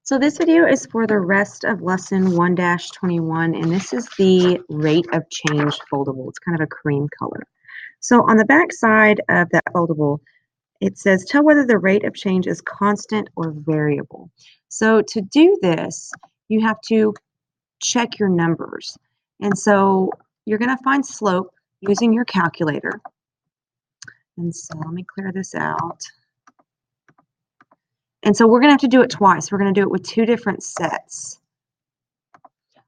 So this video is for the rest of lesson 1-21, and this is the rate of change foldable. It's kind of a cream color. So on the back side of that foldable, it says, tell whether the rate of change is constant or variable. So to do this, you have to check your numbers. And so you're going to find slope using your calculator. And so let me clear this out. And so we're going to have to do it twice. We're going to do it with two different sets.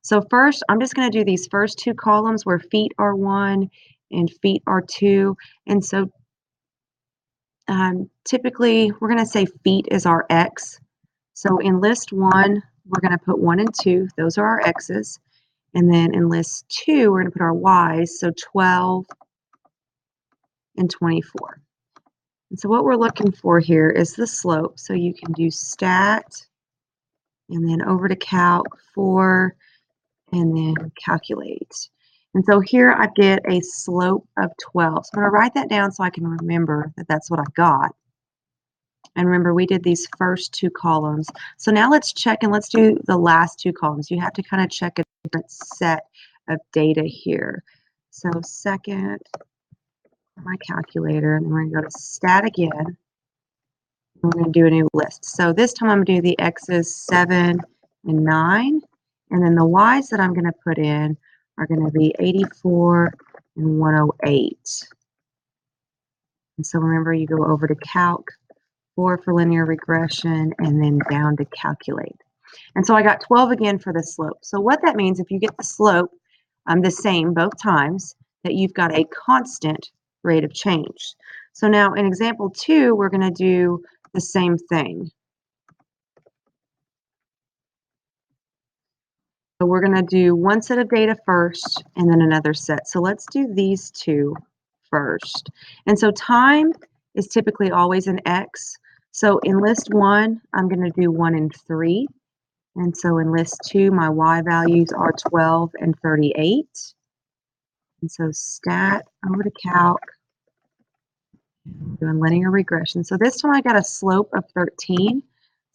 So first, I'm just going to do these first two columns where feet are 1 and feet are 2. And so typically, we're going to say feet is our x. So in list 1, we're going to put 1 and 2. Those are our x's. And then in list 2, we're going to put our y's. So 12 and 24. And so what we're looking for here is the slope. So you can do stat and then over to calc 4 and then calculate. And so here I get a slope of 12. So I'm going to write that down so I can remember that that's what I got. And remember, we did these first two columns. So now let's check and let's do the last two columns. You have to kind of check a different set of data here. So second, my calculator, and then we're going to go to stat again. We're going to do a new list. So this time I'm going to do the x's 7 and 9. And then the y's that I'm going to put in are going to be 84 and 108. And so remember, you go over to calc 4 for linear regression and then down to calculate. And so I got 12 again for the slope. So what that means, if you get the slope the same both times, that you've got a constant rate of change. So now in example 2, we're going to do the same thing. So we're going to do one set of data first and then another set. So let's do these two first. And so time is typically always an x. So in list 1, I'm going to do 1 and 3. And so in list 2, my y values are 12 and 38. And so stat over to calc, doing linear regression. So this time I got a slope of 13.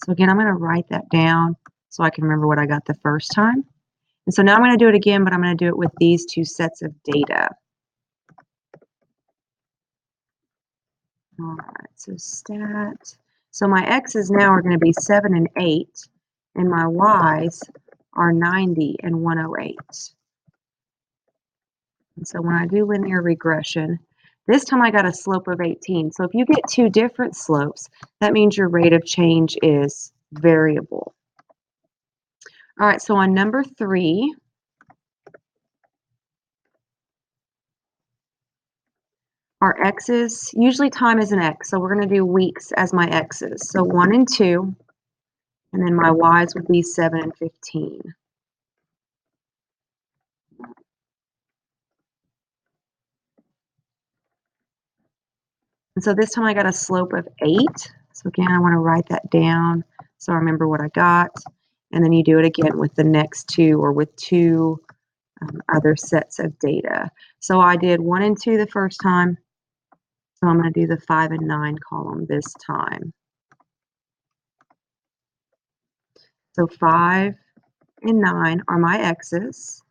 So again, I'm going to write that down so I can remember what I got the first time. And so now I'm going to do it again, but I'm going to do it with these two sets of data. All right, so stat. So my x's now are going to be 7 and 8, and my y's are 90 and 108. And so when I do linear regression, this time I got a slope of 18. So if you get two different slopes, that means your rate of change is variable. All right, so on number 3, our x's, usually time is an x, so we're going to do weeks as my x's. So 1 and 2, and then my y's would be 7 and 15. And so this time I got a slope of 8. So again, I want to write that down so I remember what I got. And then you do it again with the next two or with two other sets of data. So I did 1 and 2 the first time. So I'm going to do the 5 and 9 column this time. So 5 and 9 are my x's.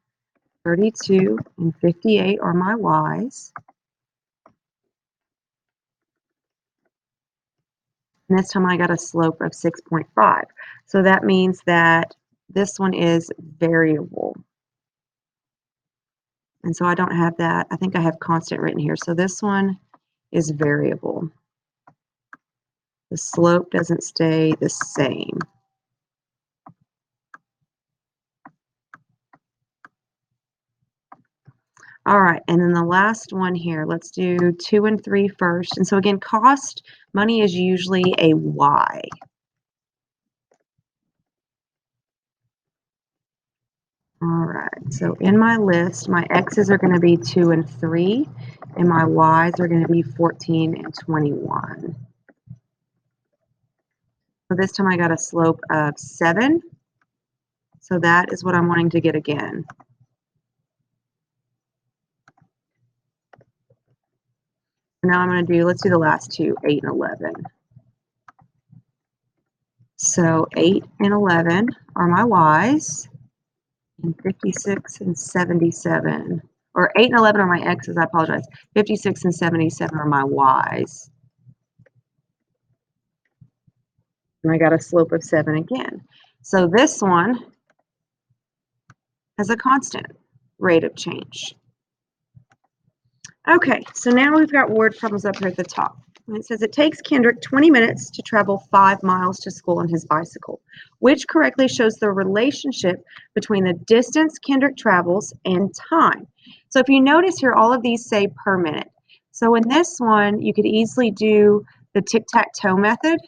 32 and 58 are my y's. And this time I got a slope of 6.5. So that means that this one is variable. And so I don't have that. I think I have constant written here. So this one is variable. The slope doesn't stay the same. All right, and then the last one here, let's do 2 and 3 first. And so again, cost, money is usually a Y. All right, so in my list, my X's are going to be 2 and 3, and my Y's are going to be 14 and 21. So this time I got a slope of 7. So that is what I'm wanting to get again. Now I'm going to do, let's do the last two, 8 and 11. So 8 and 11 are my y's, and 56 and 77, or 8 and 11 are my x's, I apologize. 56 and 77 are my y's. And I got a slope of 7 again. So this one has a constant rate of change. Okay, so now we've got word problems up here at the top. And it says it takes Kendrick 20 minutes to travel 5 miles to school on his bicycle, which correctly shows the relationship between the distance Kendrick travels and time. So if you notice here, all of these say per minute. So in this one, you could easily do the tic-tac-toe method.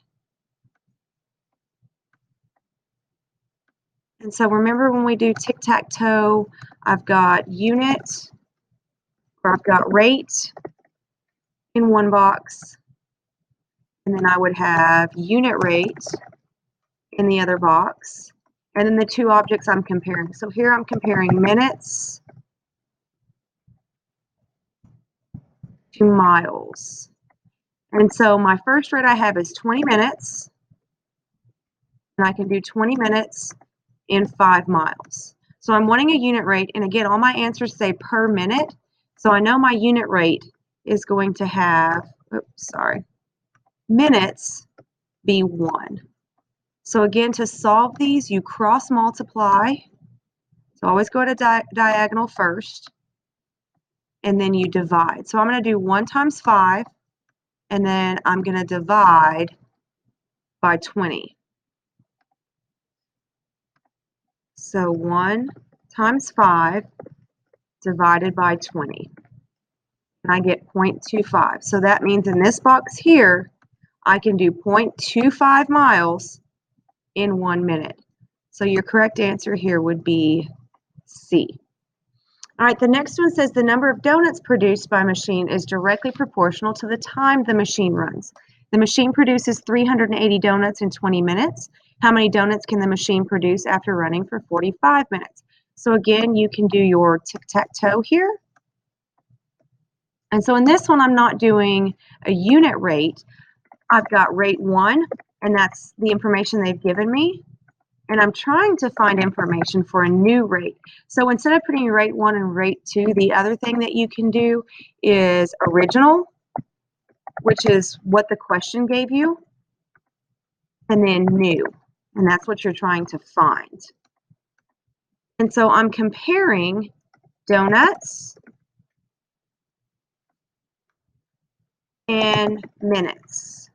And so remember when we do tic-tac-toe, I've got unit, or I've got rate in one box, and then I would have unit rate in the other box, and then the two objects I'm comparing. So here I'm comparing minutes to miles. And so my first rate I have is 20 minutes, and I can do 20 minutes in 5 miles. So I'm wanting a unit rate, and again, all my answers say per minute, so I know my unit rate is going to have, minutes be 1. So again, to solve these, you cross multiply. So always go to diagonal first, and then you divide. So I'm going to do 1 times 5, and then I'm going to divide by 20. So 1 times 5 divided by 20. And I get 0.25. So that means in this box here, I can do 0.25 miles in 1 minute. So your correct answer here would be C. All right, the next one says the number of donuts produced by a machine is directly proportional to the time the machine runs. The machine produces 380 donuts in 20 minutes. How many donuts can the machine produce after running for 45 minutes? So again, you can do your tic-tac-toe here. And so in this one, I'm not doing a unit rate. I've got rate 1, and that's the information they've given me. And I'm trying to find information for a new rate. So instead of putting rate 1 and rate 2, the other thing that you can do is original, which is what the question gave you, and then new, and that's what you're trying to find. And so I'm comparing donuts and minutes.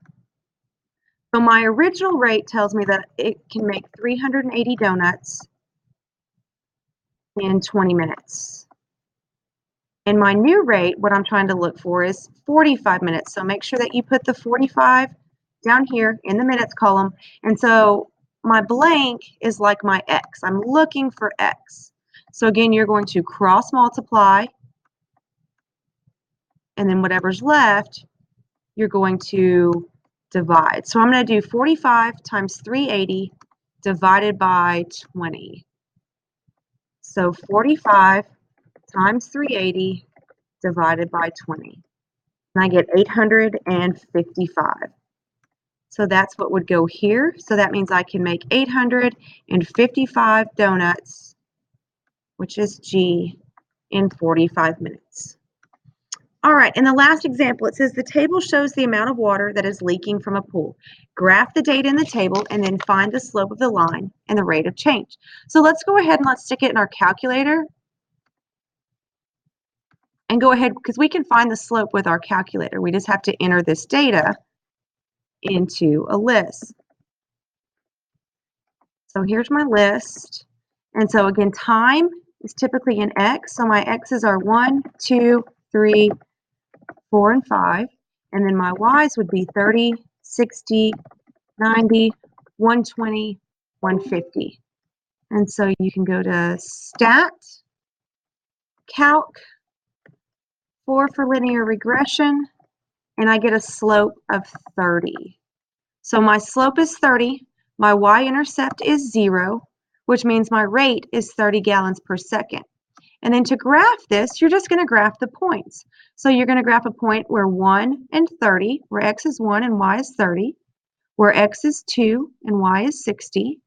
So my original rate tells me that it can make 380 donuts in 20 minutes. And my new rate, what I'm trying to look for is 45 minutes. So make sure that you put the 45 down here in the minutes column. And so my blank is like my X. I'm looking for X. So again, you're going to cross multiply, and then whatever's left, you're going to divide. So I'm going to do 45 times 380 divided by 20. So 45 times 380 divided by 20. And I get 855. So that's what would go here. So that means I can make 855 donuts, which is G, in 45 minutes. All right, in the last example, it says the table shows the amount of water that is leaking from a pool. Graph the data in the table and then find the slope of the line and the rate of change. So let's go ahead and let's stick it in our calculator and go ahead, because we can find the slope with our calculator. We just have to enter this data into a list. So here's my list. And so again, time is typically in X. So my X's are 1, 2, 3, 4, and 5. And then my Y's would be 30, 60, 90, 120, 150. And so you can go to Stat, Calc, 4 for linear regression, and I get a slope of 30. So my slope is 30, my y-intercept is 0, which means my rate is 30 gallons per second. And then to graph this, you're just going to graph the points. So you're going to graph a point where 1 and 30, where x is 1 and y is 30, where x is 2 and y is 60.